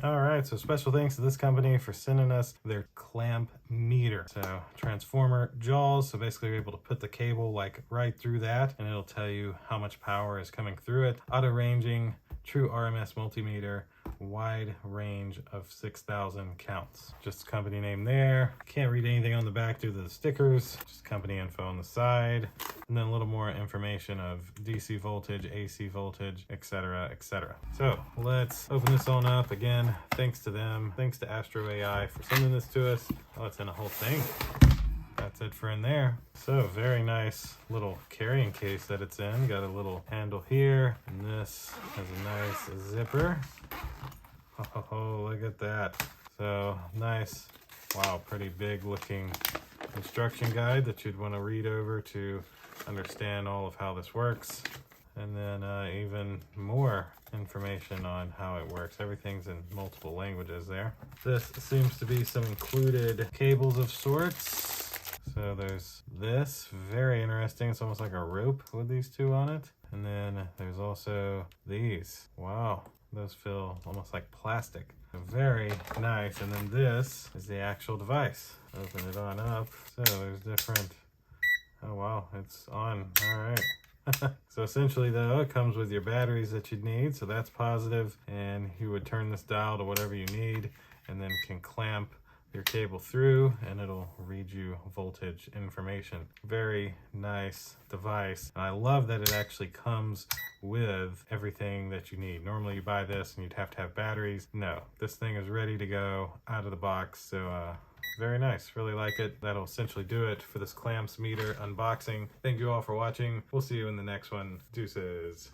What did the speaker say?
All right, so special thanks to this company for sending us their clamp meter. So transformer jaws, so basically you're able to put the cable like right through that and it'll tell you how much power is coming through it. Auto ranging, true RMS multimeter, wide range of 6,000 counts. Just company name there. Can't read anything on the back due to the stickers, just company info on the side. And then a little more information of DC voltage, AC voltage, etc., etc. So let's open this on up. Again, thanks to them. Thanks to AstroAI for sending this to us. Oh, it's in a whole thing. That's it for in there. So very nice little carrying case that it's in. Got a little handle here, and this has a nice zipper. Oh, look at that. So nice. Wow, pretty big looking instruction guide that you'd want to read over to understand all of how this works. And then even more information on how it works. Everything's in multiple languages there. This seems to be some included cables of sorts. So there's this, very interesting. It's almost like a rope with these two on it. And then there's also these. Wow, those feel almost like plastic. Very nice. And then this is the actual device. Open it on up. So there's different, oh wow, it's on, all right. So essentially though, it comes with your batteries that you'd need, so that's positive, and you would turn this dial to whatever you need and then can clamp your cable through and it'll read you voltage information. Very nice device. And I love that it actually comes with everything that you need. Normally you buy this and you'd have to have batteries. No, this thing is ready to go out of the box. So very nice, really like it. That'll essentially do it for this clamps meter unboxing. Thank you all for watching. We'll see you in the next one. Deuces.